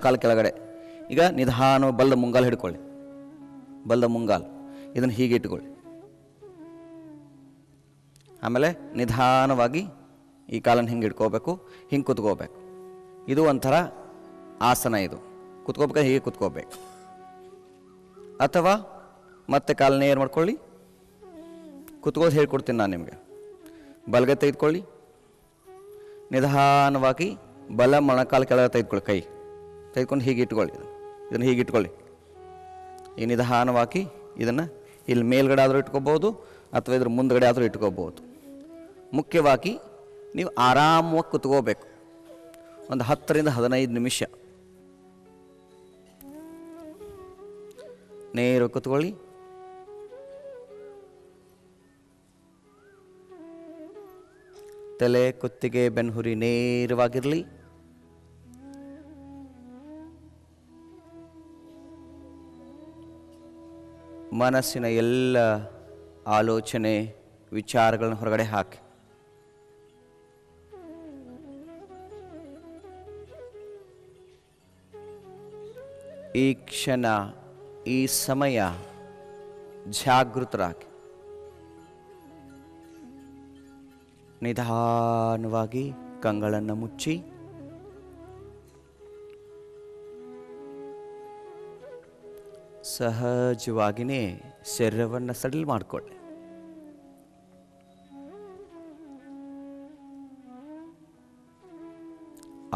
ಮೊಣಕಾಲು ಕೆಳಗಡೆ. ಈಗ ನಿಧಾನ ಬಲದ ಮುಂಗಾಲು ಹಿಡ್ಕೊಳ್ಳಿ, ಬಲದ ಮುಂಗಾಲು ಇದನ್ನು ಹೀಗೆ ಇಟ್ಕೊಳ್ಳಿ. ಆಮೇಲೆ ನಿಧಾನವಾಗಿ ಈ ಕಾಲನ್ನು ಹಿಂಗೆ ಇಟ್ಕೋಬೇಕು, ಹಿಂಗೆ ಕುತ್ಕೋಬೇಕು. ಇದು ಒಂಥರ ಆಸನ. ಇದು ಕುತ್ಕೋಬೇಕಾದ್ರೆ ಹೀಗೆ ಕುತ್ಕೋಬೇಕು. ಅಥವಾ ಮತ್ತೆ ಕಾಲು ನೇರ ಮಾಡ್ಕೊಳ್ಳಿ, ಕುತ್ಕೋದು ಹೇಳ್ಕೊಡ್ತೀನಿ ನಾನು ನಿಮಗೆ. ಬಲಗೈ ತೆಗೆದುಕೊಳ್ಳಿ, ನಿಧಾನವಾಗಿ ಬಲ ಮೊಣಕಾಲು ಕೆಳಗೆ ತೆಗೆದುಕೊಳ್ಳಿ, ಕೈ ತೆಗೆದುಕೊಂಡು ಹೀಗೆ ಇಟ್ಕೊಳ್ಳಿ. ಇದನ್ನು ಹೀಗೆ ಇಟ್ಕೊಳ್ಳಿ. ಈ ನಿಧಾನವಾಗಿ ಇದನ್ನು ಇಲ್ಲಿ ಮೇಲ್ಗಡೆ ಆದರೂ ಇಟ್ಕೋಬೋದು ಅಥವಾ ಇದ್ರ ಮುಂದ್ಗಡೆ ಆದರೂ ಇಟ್ಕೋಬೋದು. ಮುಖ್ಯವಾಗಿ ನೀವು ಆರಾಮವಾಗಿ ಕುತ್ಕೋಬೇಕು. ಒಂದು 10 ರಿಂದ 15 ನಿಮಿಷ ನೇರ ಕುತ್ಕೊಳ್ಳಿ. ತಲೆ, ಕುತ್ತಿಗೆ, ಬೆನ್ಹುರಿ ನೇರವಾಗಿರಲಿ. ಮನಸ್ಸಿನ ಎಲ್ಲ ಆಲೋಚನೆ ವಿಚಾರಗಳನ್ನು ಹೊರಗಡೆ ಹಾಕಿ. ಈ ಕ್ಷಣ, ಈ ಸಮಯ ಜಾಗೃತರಾಗಿ ನಿಧಾನವಾಗಿ ಕಂಗಳನ್ನು ಮುಚ್ಚಿ ಸಹಜವಾಗಿಯೇ ಶರೀರವನ್ನು ಸಡಿಲ್ ಮಾಡಿಕೊಳ್ಳಿ.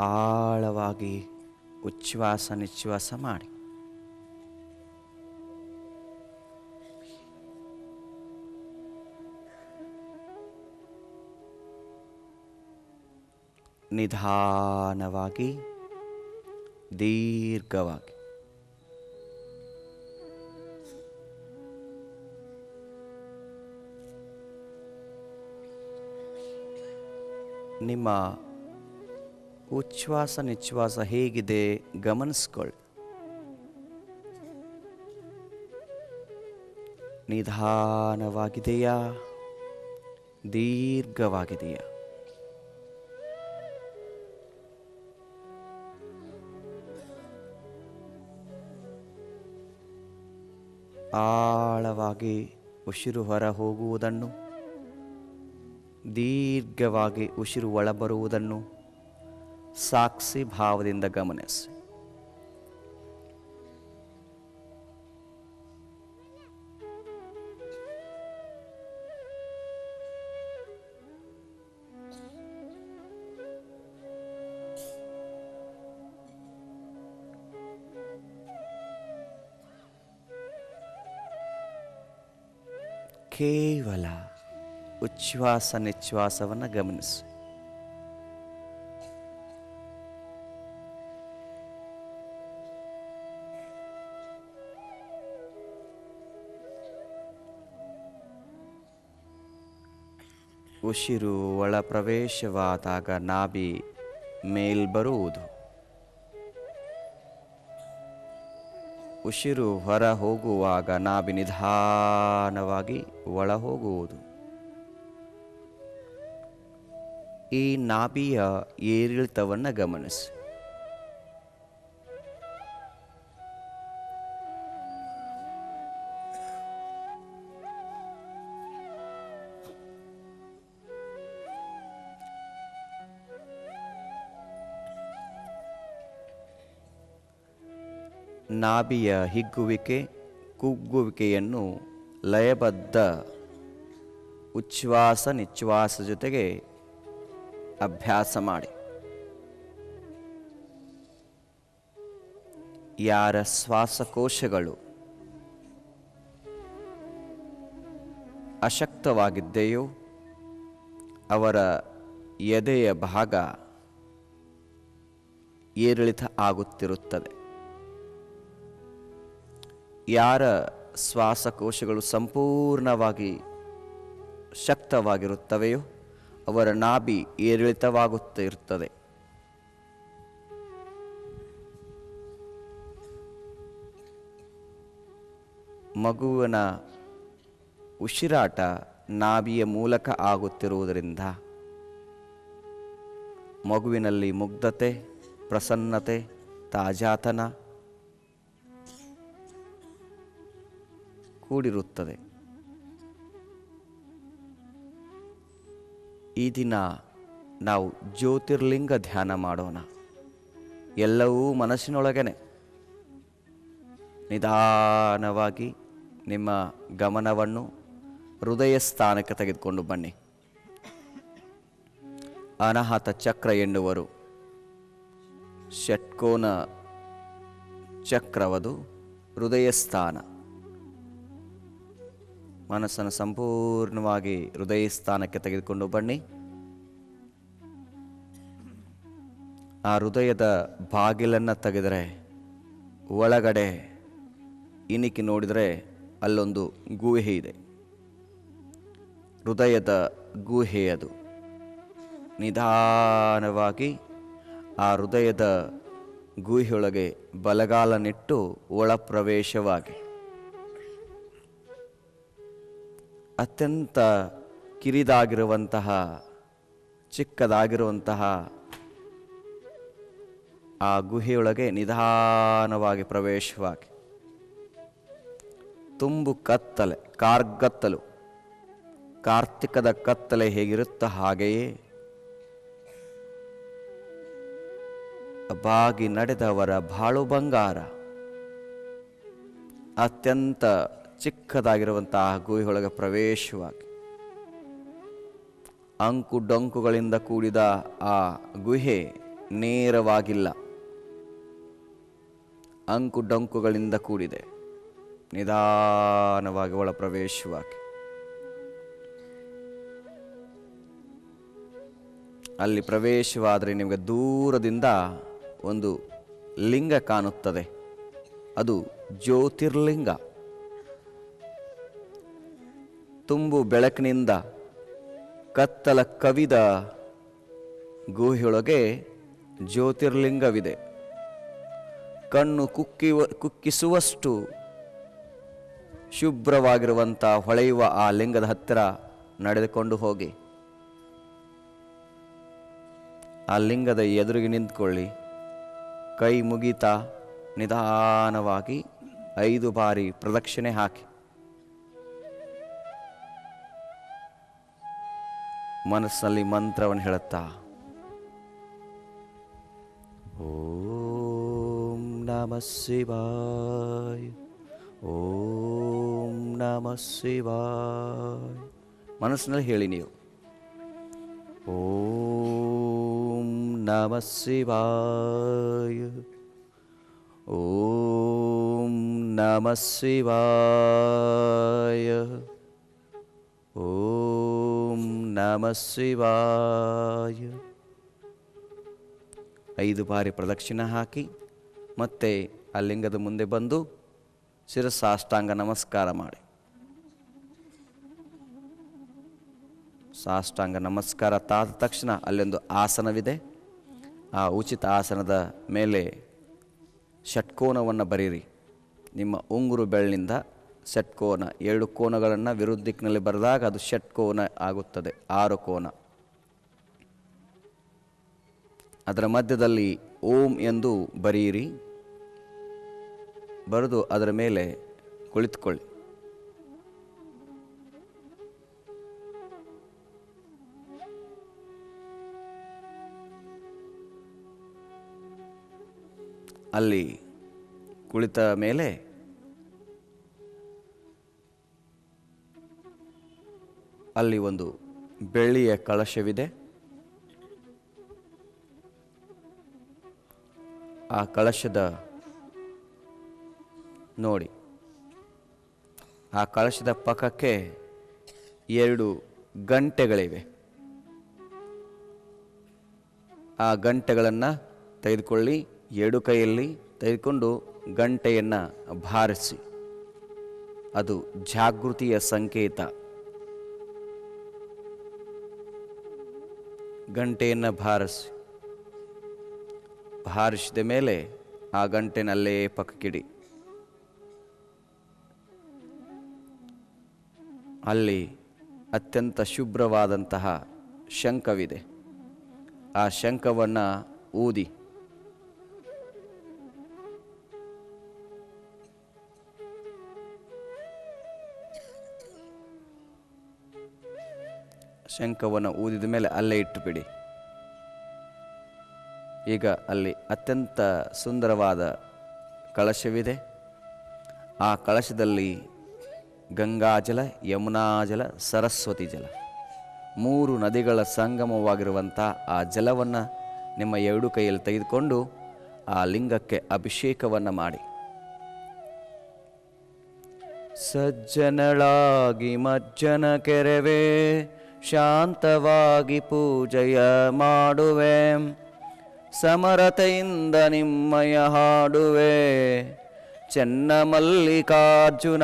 ಆಳವಾಗಿ ಉಚ್ಛ್ವಾಸ ನಿಶ್ವಾಸ ಮಾಡಿ. ನಿಧಾನವಾಗಿ ದೀರ್ಘವಾಗಿ ನಿಮ್ಮ ಉಚ್ಛ್ವಾಸ ನಿಶ್ವಾಸ ಹೇಗಿದೆ ಗಮನಿಸ್ಕೊಳ್ಳಿ. ನಿಧಾನವಾಗಿದೆಯಾ, ದೀರ್ಘವಾಗಿದೆಯಾ? ಆಳವಾಗಿ ಉಸಿರು ಹೊರ ಹೋಗುವುದನ್ನು, ದೀರ್ಘವಾಗಿ ಉಸಿರು ಒಳಬರುವುದನ್ನು ಸಾಕ್ಷಿ ಭಾವದಿಂದ ಗಮನಿಸಿ. ಕೇವಲ ಉಚ್ಛ್ವಾಸ ನಿಶ್ವಾಸವನ್ನು ಗಮನಿಸಿ. ಉಸಿರು ಒಳ ಪ್ರವೇಶವಾದಾಗ ನಾಭಿ ಮೇಲ್ಬರುವುದು, ಉಸಿರು ಹೊರ ಹೋಗುವಾಗ ನಾಭಿ ನಿಧಾನವಾಗಿ ಒಳ ಹೋಗುವುದು. ಈ ನಾಭಿಯ ಏರಿಳಿತವನ್ನು ಗಮನಿಸಿ. ನಾಭಿಯ ಹಿಗ್ಗುವಿಕೆ ಕುಗ್ಗುವಿಕೆಯನ್ನು ಲಯಬದ್ಧ ಉಚ್ಛ್ವಾಸ ನಿಶ್ವಾಸ ಜೊತೆಗೆ ಅಭ್ಯಾಸ ಮಾಡಿ. ಯಾರ ಶ್ವಾಸಕೋಶಗಳು ಅಶಕ್ತವಾಗಿದೆಯೋ ಅವರ ಎದೆಯ ಭಾಗ ಏರಿಳಿತ ಆಗುತ್ತಿರುತ್ತದೆ. ಯಾರ ಶ್ವಾಸಕೋಶಗಳು ಸಂಪೂರ್ಣವಾಗಿ ಶಕ್ತವಾಗಿರುತ್ತವೆಯೋ ಅವರ ನಾಭಿ ಏರಿಳಿತವಾಗುತ್ತಿರುತ್ತದೆ. ಮಗುವಿನ ಉಸಿರಾಟ ನಾಭಿಯ ಮೂಲಕ ಆಗುತ್ತಿರುವುದರಿಂದ ಮಗುವಿನಲ್ಲಿ ಮುಗ್ಧತೆ, ಪ್ರಸನ್ನತೆ ತಾಜಾತನ ಕೂಡಿರುತ್ತದೆ. ಈ ದಿನ ನಾವು ಜ್ಯೋತಿರ್ಲಿಂಗ ಧ್ಯಾನ ಮಾಡೋಣ. ಎಲ್ಲವೂ ಮನಸ್ಸಿನೊಳಗೇನೆ. ನಿಧಾನವಾಗಿ ನಿಮ್ಮ ಗಮನವನ್ನು ಹೃದಯ ಸ್ಥಾನಕ್ಕೆ ತೆಗೆದುಕೊಂಡು ಬನ್ನಿ. ಅನಾಹತ ಚಕ್ರ ಎನ್ನುವರು ಷಟ್ಕೋನ ಚಕ್ರವದು ಹೃದಯ ಸ್ಥಾನ. ಮನಸ್ಸನ್ನು ಸಂಪೂರ್ಣವಾಗಿ ಹೃದಯ ಸ್ಥಾನಕ್ಕೆ ತೆಗೆದುಕೊಂಡು ಬನ್ನಿ. ಆ ಹೃದಯದ ಬಾಗಿಲನ್ನು ತೆಗೆದರೆ ಒಳಗಡೆ ಇಣಿಕಿ ನೋಡಿದರೆ ಅಲ್ಲೊಂದು ಗುಹೆ ಇದೆ. ಹೃದಯದ ಗುಹೆ ಅದು. ನಿಧಾನವಾಗಿ ಆ ಹೃದಯದ ಗುಹೆಯೊಳಗೆ ಬಲಗಾಲನಿಟ್ಟು ಒಳ ಪ್ರವೇಶವಾಗಿ ಅತ್ಯಂತ ಕಿರಿದಾಗಿರುವಂತಹ ಚಿಕ್ಕದಾಗಿರುವಂತಹ ಆ ಗುಹೆಯೊಳಗೆ ನಿಧಾನವಾಗಿ ಪ್ರವೇಶವಾಗಿ ತುಂಬು ಕತ್ತಲೆ, ಕಾರ್ಗತ್ತಲು, ಕಾರ್ತಿಕದ ಕತ್ತಲೆ ಹೇಗಿರುತ್ತ ಹಾಗೆಯೇ ಬಾಗಿ ನಡೆದವರ ಬಾಳು ಬಂಗಾರ. ಅತ್ಯಂತ ಚಿಕ್ಕದಾಗಿರುವಂತಹ ಗುಹೆಯೊಳಗೆ ಪ್ರವೇಶವಾಗಿ ಅಂಕು ಡೊಂಕುಗಳಿಂದ ಕೂಡಿದ ಆ ಗುಹೆ ನೇರವಾಗಿಲ್ಲ, ಅಂಕು ಡೊಂಕುಗಳಿಂದ ಕೂಡಿದೆ. ನಿಧಾನವಾಗಿ ಒಳ ಪ್ರವೇಶವಾಗಿ ಅಲ್ಲಿ ಪ್ರವೇಶವಾದರೆ ನಿಮಗೆ ದೂರದಿಂದ ಒಂದು ಲಿಂಗ ಕಾಣುತ್ತದೆ. ಅದು ಜ್ಯೋತಿರ್ಲಿಂಗ. ತುಂಬು ಬೆಳಕಿನಿಂದ ಕತ್ತಲ ಕವಿದ ಗುಹೆಯೊಳಗೆ ಜ್ಯೋತಿರ್ಲಿಂಗವಿದೆ. ಕಣ್ಣು ಕುಕ್ಕಿಸುವಷ್ಟು ಶುಭ್ರವಾಗಿರುವಂಥ ಹೊಳೆಯುವ ಆ ಲಿಂಗದ ಹತ್ತಿರ ನಡೆದುಕೊಂಡು ಹೋಗಿ ಆ ಲಿಂಗದ ಎದುರಿಗೆ ನಿಂತ್ಕೊಳ್ಳಿ. ಕೈ ಮುಗಿತಾ ನಿಧಾನವಾಗಿ 5 ಬಾರಿ ಪ್ರದಕ್ಷಿಣೆ ಹಾಕಿ ಮನಸ್ಸಿನಲ್ಲಿ ಮಂತ್ರವನ್ನು ಹೇಳುತ್ತಾ ಓಂ ನಮಃ ಶಿವಾಯ, ಓಂ ನಮಃ ಶಿವಾಯ ಮನಸ್ಸಿನಲ್ಲಿ ಹೇಳಿ ನೀವು. ಓಂ ನಮಃ ಶಿವಾಯ, ಓಂ ನಮಃ ಶಿವಾಯ, ಓಂ ನಮಃ ಶಿವಾಯ 5 ಬಾರಿ ಪ್ರದಕ್ಷಿಣೆ ಹಾಕಿ ಮತ್ತೆ ಆ ಲಿಂಗದ ಮುಂದೆ ಬಂದು ಶಿರಸಾಷ್ಟಾಂಗ ನಮಸ್ಕಾರ ಮಾಡಿ. ಸಾಷ್ಟಾಂಗ ನಮಸ್ಕಾರ ತಾದ ತಕ್ಷಣ ಅಲ್ಲೊಂದು ಆಸನವಿದೆ. ಆ ಉಚಿತ ಆಸನದ ಮೇಲೆ ಷಟ್ಕೋನವನ್ನು ಬರೀರಿ. ನಿಮ್ಮ ಉಂಗುರು ಬೆರಳಿನಿಂದ ಷಟ್ಕೋನ 2 ಕೋನಗಳನ್ನು ವಿರುದ್ಧ ದಿಕ್ಕಿನಲ್ಲಿ ಬರೆದಾಗ ಅದು ಷಟ್ಕೋನ ಆಗುತ್ತದೆ, 6 ಕೋನ. ಅದರ ಮಧ್ಯದಲ್ಲಿ ಓಂ ಎಂದು ಬರೆಯಿರಿ. ಬರೆದು ಅದರ ಮೇಲೆ ಕುಳಿತುಕೊಳ್ಳಿ. ಅಲ್ಲಿ ಕುಳಿತ ಮೇಲೆ ಅಲ್ಲಿ ಒಂದು ಬೆಳ್ಳಿಯ ಕಳಶವಿದೆ. ಆ ಕಳಶದ ನೋಡಿ, ಆ ಕಳಶದ ಪಕ್ಕಕ್ಕೆ 2 ಗಂಟೆಗಳಿವೆ. ಆ ಗಂಟೆಗಳನ್ನು ತೆಗೆದುಕೊಳ್ಳಿ. 2 ಕೈಯಲ್ಲಿ ತೆಗೆದುಕೊಂಡು ಗಂಟೆಯನ್ನು ಬಾರಿಸಿ. ಅದು ಜಾಗೃತಿಯ ಸಂಕೇತ. ಗಂಟೆಯನ್ನು ಬಾರಿಸಿದ ಮೇಲೆ ಆ ಗಂಟೆನಲ್ಲೇ ಪಕ್ಕಕ್ಕಿಡಿ. ಅಲ್ಲಿ ಅತ್ಯಂತ ಶುಭ್ರವಾದಂತಹ ಶಂಖವಿದೆ. ಆ ಶಂಖವನ್ನು ಊದಿ ಶಂಖವನ್ನು ಊದಿದ ಮೇಲೆ ಅಲ್ಲೇ ಇಟ್ಟುಬಿಡಿ. ಈಗ ಅಲ್ಲಿ ಅತ್ಯಂತ ಸುಂದರವಾದ ಕಳಶವಿದೆ. ಆ ಕಳಶದಲ್ಲಿ ಗಂಗಾಜಲ, ಯಮುನಾಜಲ, ಸರಸ್ವತಿ ಜಲ, 3 ನದಿಗಳ ಸಂಗಮವಾಗಿರುವಂಥ ಆ ಜಲವನ್ನು ನಿಮ್ಮ 2 ಕೈಯಲ್ಲಿ ತೆಗೆದುಕೊಂಡು ಆ ಲಿಂಗಕ್ಕೆ ಅಭಿಷೇಕವನ್ನು ಮಾಡಿ. ಸಜ್ಜನಳಾಗಿ ಮಜ್ಜನ ಕೆರವೆ, ಶಾಂತವಾಗಿ ಪೂಜೆಯ ಮಾಡುವೆ, ಸಮರತೆಯಿಂದ ನಿಮ್ಮಯ ಹಾಡುವೆ, ಚೆನ್ನ ಮಲ್ಲಿಕಾರ್ಜುನ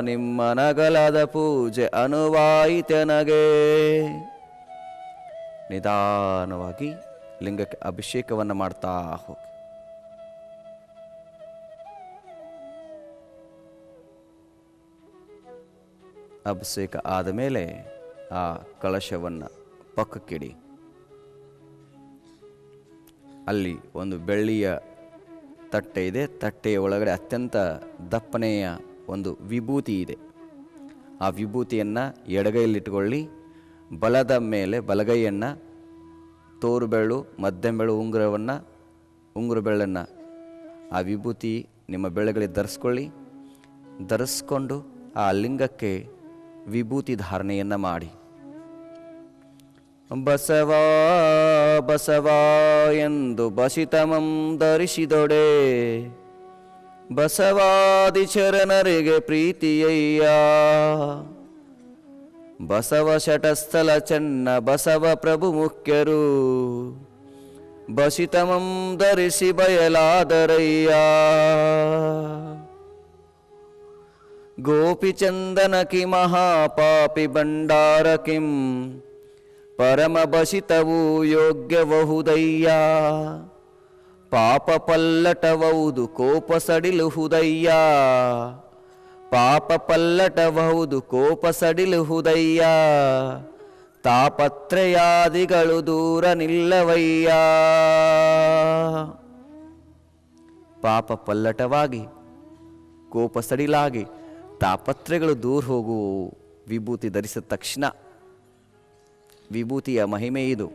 ನಿಮ್ಮ ನಗಲದ ಪೂಜೆ ಅನುವಾಯಿತೆನಗೆ. ನಿಧಾನವಾಗಿ ಲಿಂಗಕ್ಕೆ ಅಭಿಷೇಕವನ್ನು ಮಾಡ್ತಾ ಹೋಗಿ. ಅಭಿಷೇಕ ಆದ ಮೇಲೆ ಆ ಕಳಶವನ್ನು ಪಕ್ಕಕ್ಕಿಡಿ. ಅಲ್ಲಿ ಒಂದು ಬೆಳ್ಳಿಯ ತಟ್ಟೆ ಇದೆ. ತಟ್ಟೆಯ ಒಳಗಡೆ ಅತ್ಯಂತ ದಪ್ಪನೆಯ ಒಂದು ವಿಭೂತಿ ಇದೆ. ಆ ವಿಭೂತಿಯನ್ನು ಎಡಗೈಯಲ್ಲಿಟ್ಟುಕೊಳ್ಳಿ. ಬಲದ ಮೇಲೆ ಬಲಗೈಯನ್ನು ತೋರು ಬೆರಳು, ಮಧ್ಯಮ ಬೆರಳು ಉಂಗುರ ಬೆರಳನ್ನು ಆ ವಿಭೂತಿ ನಿಮ್ಮ ಬೆರಳುಗಳಿಗೆ ಧರಿಸ್ಕೊಳ್ಳಿ. ಧರಿಸ್ಕೊಂಡು ಆ ಲಿಂಗಕ್ಕೆ ವಿಭೂತಿ ಧಾರಣೆಯನ್ನು ಮಾಡಿ. ಬಸವ ಬಸವ ಎಂದು ಬಸಿತಮಂ ಧರಿಸಿದೊಡೆ, ಬಸವಾದಿ ಚರಣರಿಗೆ ಪ್ರೀತಿಯಯ್ಯ. ಬಸವ ಶಟಸ್ಥಲ ಚೆನ್ನ ಬಸವ ಪ್ರಭು ಮುಖ್ಯರು, ಬಸಿತಮಂ ಧರಿಸಿ ಬಯಲಾದರಯ್ಯ. ಗೋಪಿಚಂದನ ಕಿ ಮಹಾಪಾಪಿ ಭಂಡಾರ ಕಿಂ, ಪರಮ ಬಸಿತವು ಯೋಗ್ಯವಹುದಯ್ಯ. ಪಾಪ ಪಲ್ಲಟವೌದು ಕೋಪ ಸಡಿಲುಹುದಯ್ಯ, ಪಾಪ ಪಲ್ಲಟಬಹುದು ಕೋಪ ಸಡಿಲುಹುದಯ್ಯ. ತಾಪತ್ರಯಾದಿಗಳು ದೂರ ನಿಲ್ಲವಯ್ಯ. ಪಾಪ ಪಲ್ಲಟವಾಗಿ ಕೋಪ ಸಡಿಲಾಗಿ ತಾಪತ್ರಗಳು ದೂರ ಹೋಗುವು ವಿಭೂತಿ ಧರಿಸಿದ ತಕ್ಷಣ. ವಿಭೂತಿಯ ಮಹಿಮೆ ಇದು.